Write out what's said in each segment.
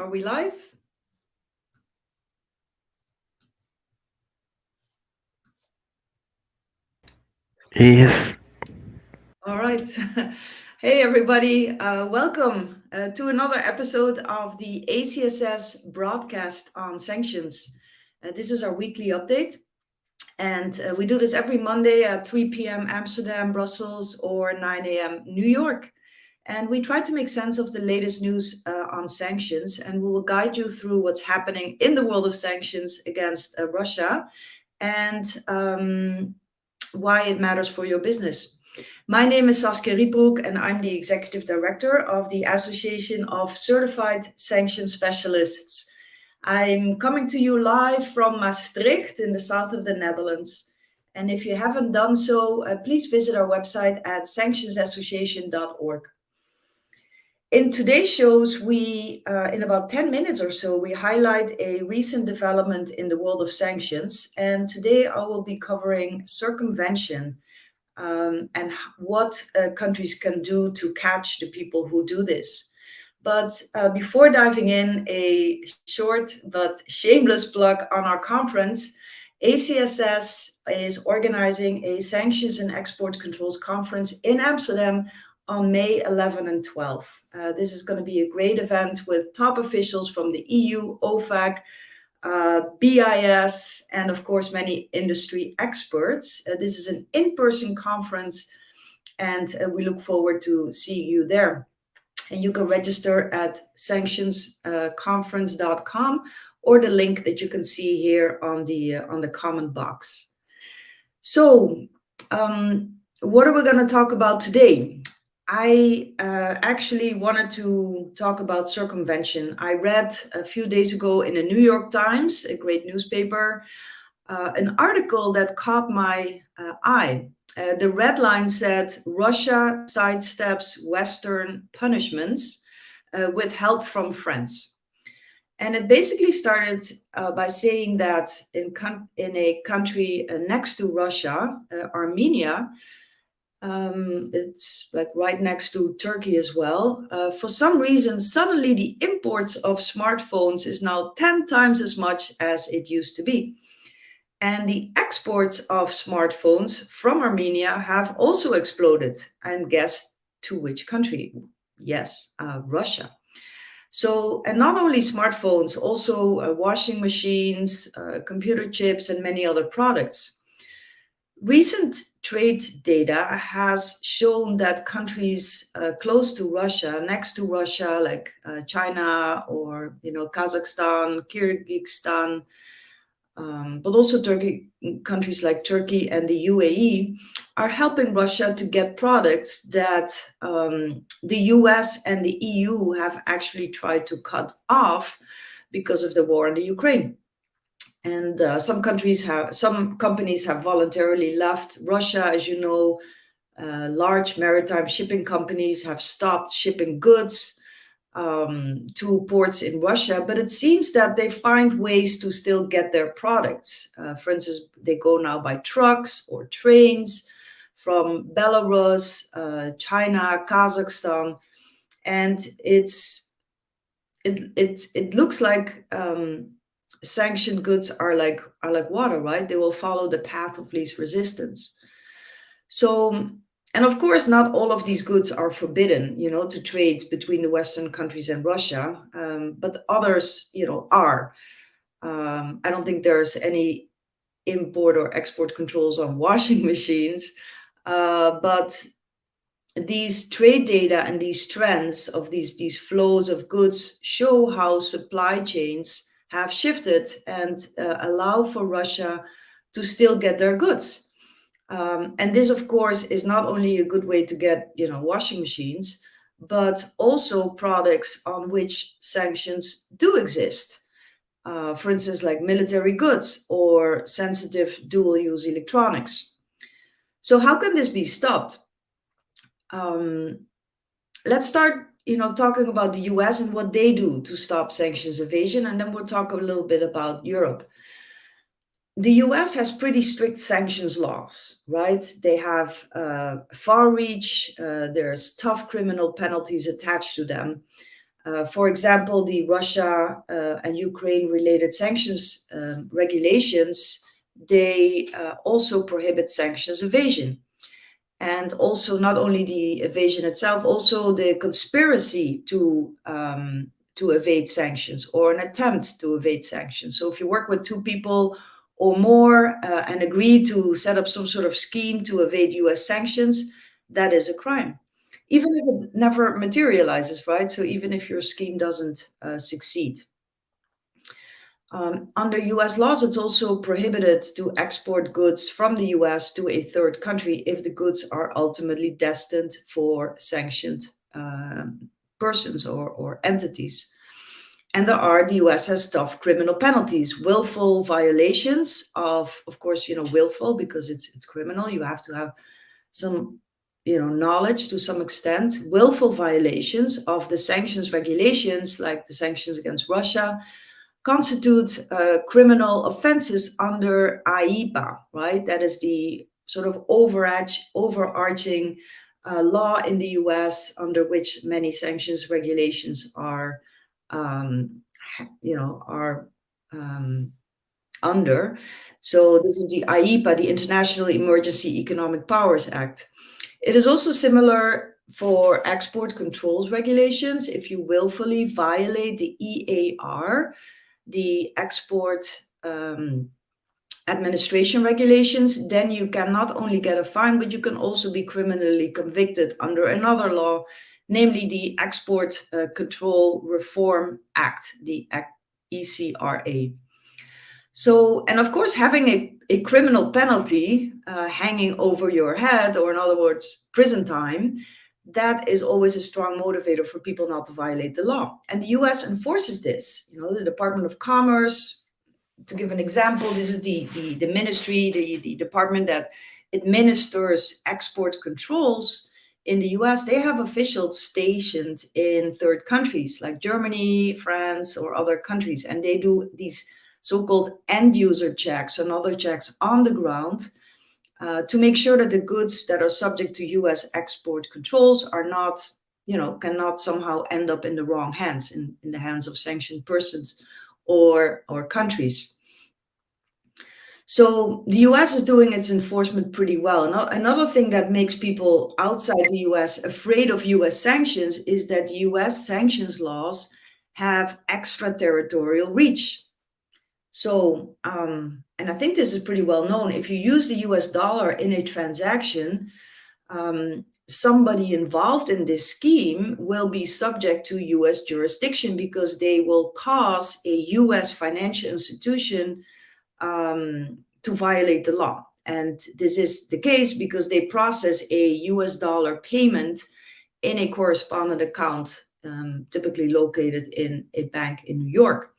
Are we live? Yes. All right. Hey, everybody. Welcome to another episode of the ACSS broadcast on sanctions. This is our weekly update. And we do this every Monday at 3 p.m. Amsterdam, Brussels, or 9 a.m. New York. And we try to make sense of the latest news on sanctions, and we will guide you through what's happening in the world of sanctions against Russia and why it matters for your business. My name is Saskia Rietbroek, and I'm the Executive Director of the Association of Certified Sanction Specialists. I'm coming to you live from Maastricht in the south of the Netherlands. And if you haven't done so, please visit our website at sanctionsassociation.org. In today's shows, we, in about 10 minutes or so, we highlight a recent development in the world of sanctions. And today I will be covering circumvention and what countries can do to catch the people who do this. But before diving in, a short but shameless plug on our conference. ACSS is organizing a Sanctions and Export Controls conference in Amsterdam on May 11 and 12. This is going to be a great event with top officials from the EU, OFAC, BIS, and of course many industry experts. This is an in-person conference, and we look forward to seeing you there. And you can register at sanctionsconference.com or the link that you can see here on the comment box. So, what are we going to talk about today? I actually wanted to talk about circumvention. I read a few days ago in the New York Times, a great newspaper, an article that caught my eye. The red line said, Russia sidesteps Western punishments with help from friends. And it basically started by saying that in a country next to Russia, Armenia, it's like right next to Turkey as well. For some reason, suddenly the imports of smartphones is now 10 times as much as it used to be. And the exports of smartphones from Armenia have also exploded. And guess to which country? Yes, Russia. So, and not only smartphones, also washing machines, computer chips, and many other products. Recent trade data has shown that countries close to Russia, next to Russia, like China or Kazakhstan, Kyrgyzstan, but also countries like Turkey and the UAE, are helping Russia to get products that the US and the EU have actually tried to cut off because of the war in the Ukraine. And some companies have voluntarily left Russia. As you know, large maritime shipping companies have stopped shipping goods to ports in Russia, but it seems that they find ways to still get their products. For instance, they go now by trucks or trains from Belarus, China, Kazakhstan, and it looks like sanctioned goods are like water, right? They will follow the path of least resistance. So, and of course, not all of these goods are forbidden, to trade between the Western countries and Russia, but others, are. I don't think there's any import or export controls on washing machines, but these trade data and these trends of these flows of goods show how supply chains have shifted and allow for Russia to still get their goods. And this, of course, is not only a good way to get, washing machines, but also products on which sanctions do exist. For instance, like military goods or sensitive dual-use electronics. So how can this be stopped? Let's start, talking about the US and what they do to stop sanctions evasion, and then we'll talk a little bit about Europe. The US has pretty strict sanctions laws, right? They have far reach, there's tough criminal penalties attached to them. For example, the Russia and Ukraine-related sanctions regulations, they also prohibit sanctions evasion. And also not only the evasion itself, also the conspiracy to evade sanctions or an attempt to evade sanctions. So if you work with two people or more and agree to set up some sort of scheme to evade US sanctions, that is a crime. Even if it never materializes, right? So even if your scheme doesn't succeed. Under US laws, it's also prohibited to export goods from the US to a third country if the goods are ultimately destined for sanctioned persons or entities. And the US has tough criminal penalties, willful violations of course, willful because it's criminal. You have to have some, knowledge to some extent. Willful violations of the sanctions regulations, like the sanctions against Russia, constitute criminal offenses under IEPA, right? That is the sort of overarching law in the US under which many sanctions regulations are, under. So this is the IEPA, the International Emergency Economic Powers Act. It is also similar for export controls regulations. If you willfully violate the EAR, the export administration regulations, then you can not only get a fine, but you can also be criminally convicted under another law, namely the Export Control Reform Act, the ECRA. So, and of course, having a criminal penalty hanging over your head, or in other words, prison time, that is always a strong motivator for people not to violate the law. And the US enforces this. The Department of Commerce, to give an example, this is the ministry, the department that administers export controls in the US. They have officials stationed in third countries like Germany, France, or other countries. And they do these so-called end user checks and other checks on the ground to make sure that the goods that are subject to US export controls are not, cannot somehow end up in the wrong hands, in the hands of sanctioned persons or countries. So the US is doing its enforcement pretty well. Another thing that makes people outside the US afraid of US sanctions is that US sanctions laws have extraterritorial reach. So, and I think this is pretty well known. If you use the US dollar in a transaction, somebody involved in this scheme will be subject to US jurisdiction because they will cause a US financial institution to violate the law. And this is the case because they process a US dollar payment in a correspondent account, typically located in a bank in New York.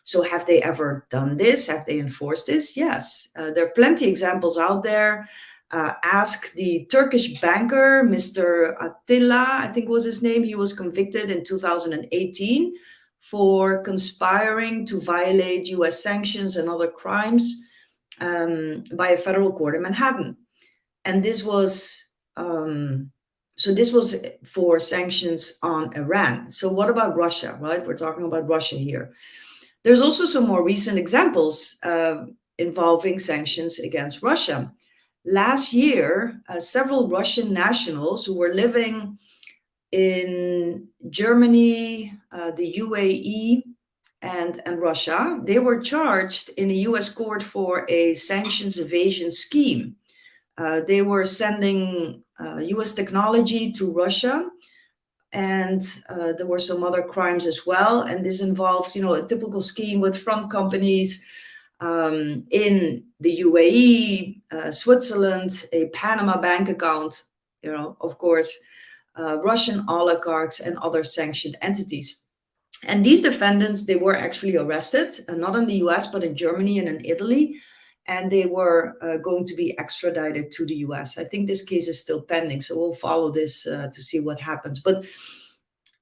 So have they ever done this? Have they enforced this? Yes. There are plenty of examples out there. Ask the Turkish banker, Mr. Attila, I think was his name. He was convicted in 2018 for conspiring to violate US sanctions and other crimes by a federal court in Manhattan. And this was this was for sanctions on Iran. So what about Russia, right? We're talking about Russia here. There's also some more recent examples involving sanctions against Russia. Last year, several Russian nationals who were living in Germany, the UAE, and Russia, they were charged in a US court for a sanctions evasion scheme. They were sending US technology to Russia, and there were some other crimes as well. And this involved, a typical scheme with front companies in the UAE, Switzerland, a Panama bank account, of course, Russian oligarchs and other sanctioned entities. And these defendants, they were actually arrested, not in the US, but in Germany and in Italy. And they were going to be extradited to the US. I think this case is still pending, so we'll follow this to see what happens. But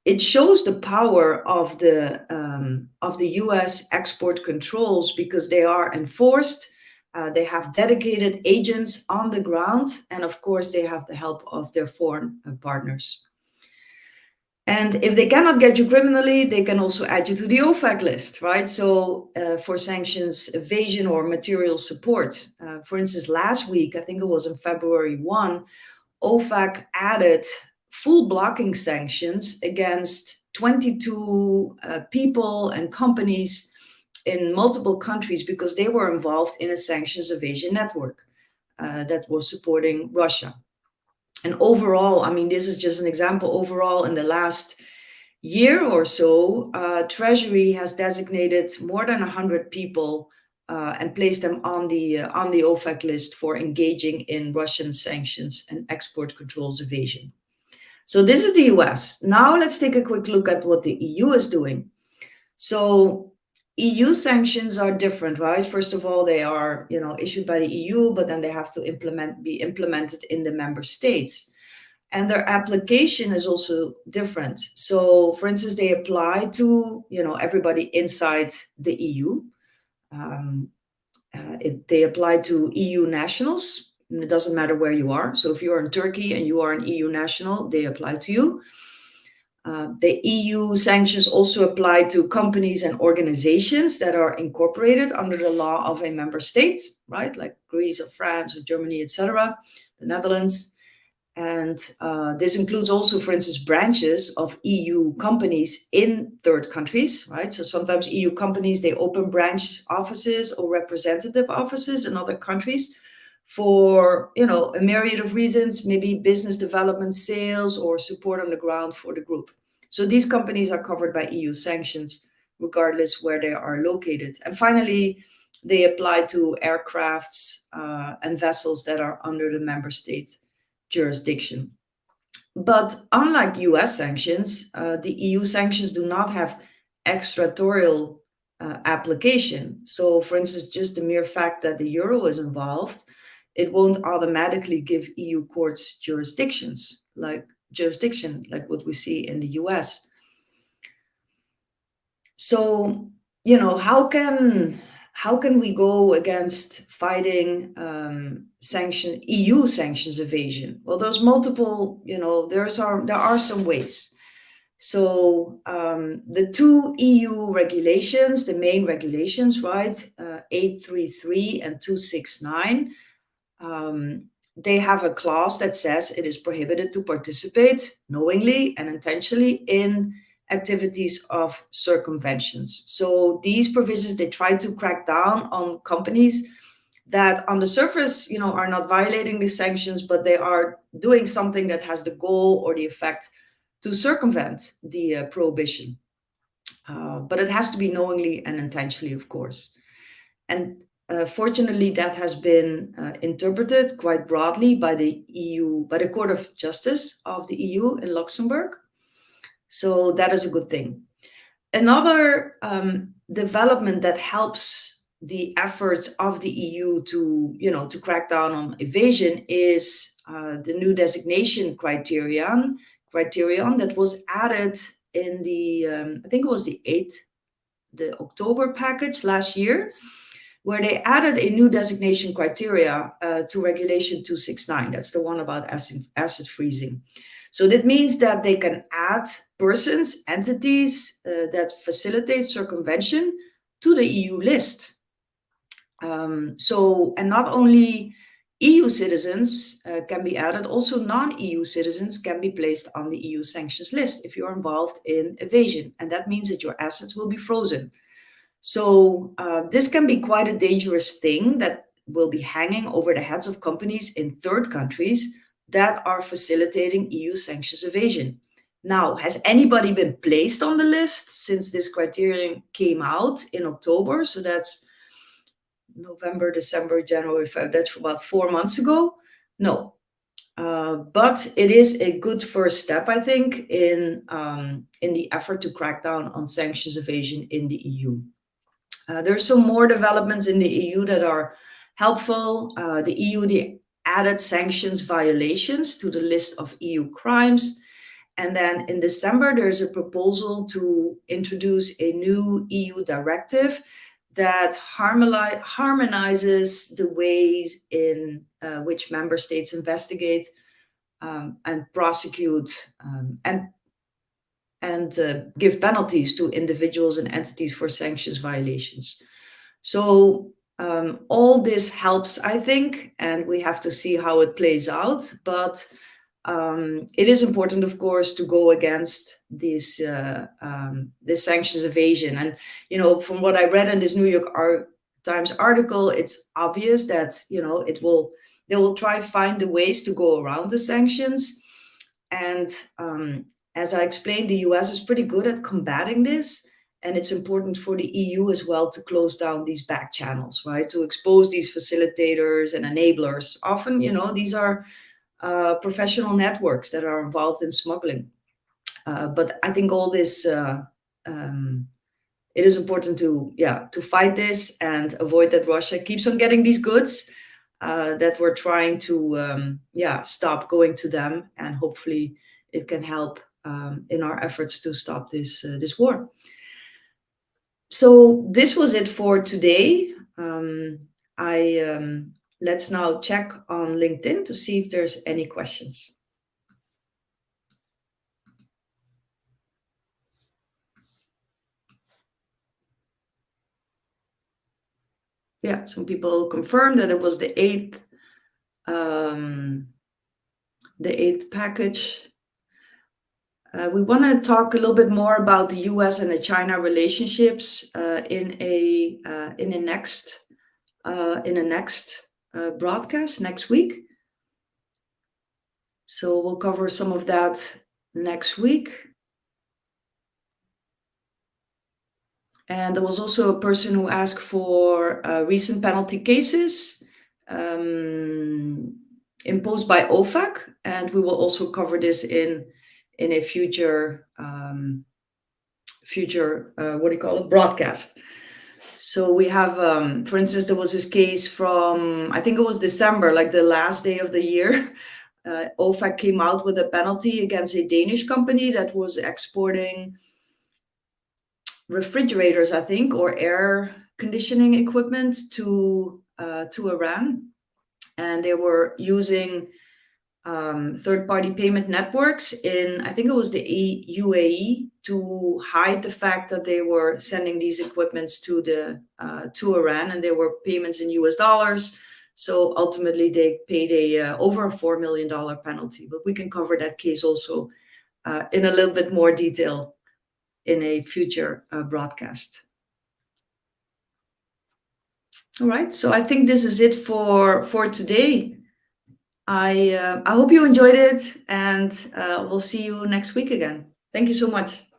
it shows the power of the US export controls because they are enforced. They have dedicated agents on the ground, and of course, they have the help of their foreign partners. And if they cannot get you criminally, they can also add you to the OFAC list, right? So for sanctions evasion or material support. For instance, last week, I think it was in February 1, OFAC added full blocking sanctions against 22 people and companies in multiple countries because they were involved in a sanctions evasion network that was supporting Russia. And overall, I mean, this is just an example. Overall, in the last year or so, Treasury has designated more than 100 people and placed them on the OFAC list for engaging in Russian sanctions and export controls evasion. So this is the US. Now let's take a quick look at what the EU is doing. So EU sanctions are different, right? First of all, they are, issued by the EU, but then they have to be implemented in the member states. And their application is also different. So, for instance, they apply to, everybody inside the EU. They apply to EU nationals. And it doesn't matter where you are. So if you are in Turkey and you are an EU national, they apply to you. The EU sanctions also apply to companies and organizations that are incorporated under the law of a member state, right? Like Greece or France or Germany, etc., the Netherlands. And this includes also, for instance, branches of EU companies in third countries, right? So sometimes EU companies, they open branch offices or representative offices in other countries for, a myriad of reasons, maybe business development, sales, or support on the ground for the group. So these companies are covered by EU sanctions, regardless where they are located. And finally, they apply to aircrafts and vessels that are under the member state jurisdiction. But unlike US sanctions, the EU sanctions do not have extraterritorial application. So, for instance, just the mere fact that the euro is involved, it won't automatically give EU courts jurisdiction like what we see in the US. So, how can we go against fighting EU sanctions evasion? Well, there's multiple, there are some ways. So the two EU regulations, the main regulations, right, 833 and 269, they have a clause that says it is prohibited to participate knowingly and intentionally in activities of circumventions. So these provisions, they try to crack down on companies that on the surface, are not violating the sanctions, but they are doing something that has the goal or the effect to circumvent the prohibition. But it has to be knowingly and intentionally, of course. And fortunately, that has been interpreted quite broadly by the EU, by the Court of Justice of the EU in Luxembourg. So that is a good thing. Another development that helps the efforts of the EU to crack down on evasion is the new designation criterion that was added in the I think it was the October package last year, where they added a new designation criteria to Regulation 269. That's the one about asset freezing. So that means that they can add persons, entities that facilitate circumvention to the EU list. And not only EU citizens can be added, also non-EU citizens can be placed on the EU sanctions list if you're involved in evasion. And that means that your assets will be frozen. So this can be quite a dangerous thing that will be hanging over the heads of companies in third countries that are facilitating EU sanctions evasion. Now, has anybody been placed on the list since this criterion came out in October? So that's November, December, January, February, that's about 4 months ago. No. But it is a good first step, I think, in the effort to crack down on sanctions evasion in the EU. There's some more developments in the EU that are helpful. The EU added sanctions violations to the list of EU crimes. And then in December, there's a proposal to introduce a new EU directive that harmonizes the ways in which member states investigate and prosecute and and give penalties to individuals and entities for sanctions violations. So all this helps, I think, and we have to see how it plays out. But it is important, of course, to go against this sanctions evasion. And from what I read in this New York Times article, it's obvious that they will try to find the ways to go around the sanctions. And as I explained, the US is pretty good at combating this. And it's important for the EU as well to close down these back channels, right? To expose these facilitators and enablers. Often, these are professional networks that are involved in smuggling. But I think all this, it is important to fight this and avoid that Russia keeps on getting these goods that we're trying to stop going to them, and hopefully it can help in our efforts to stop this war. So this was it for today. Let's now check on LinkedIn to see if there's any questions. Yeah, some people confirmed that it was the eighth package. We want to talk a little bit more about the U.S. and the China relationships in a next broadcast next week. So we'll cover some of that next week. And there was also a person who asked for recent penalty cases imposed by OFAC, and we will also cover this in a future broadcast. So we have, for instance, there was this case from, I think it was December, like the last day of the year. OFAC came out with a penalty against a Danish company that was exporting refrigerators, I think, or air conditioning equipment to Iran, and they were using third-party payment networks in, I think it was the UAE, to hide the fact that they were sending these equipments to Iran, and they were payments in US dollars. So ultimately, they paid over a $4 million penalty. But we can cover that case also in a little bit more detail in a future broadcast. All right, so I think this is it for today. I hope you enjoyed it, and we'll see you next week again. Thank you so much.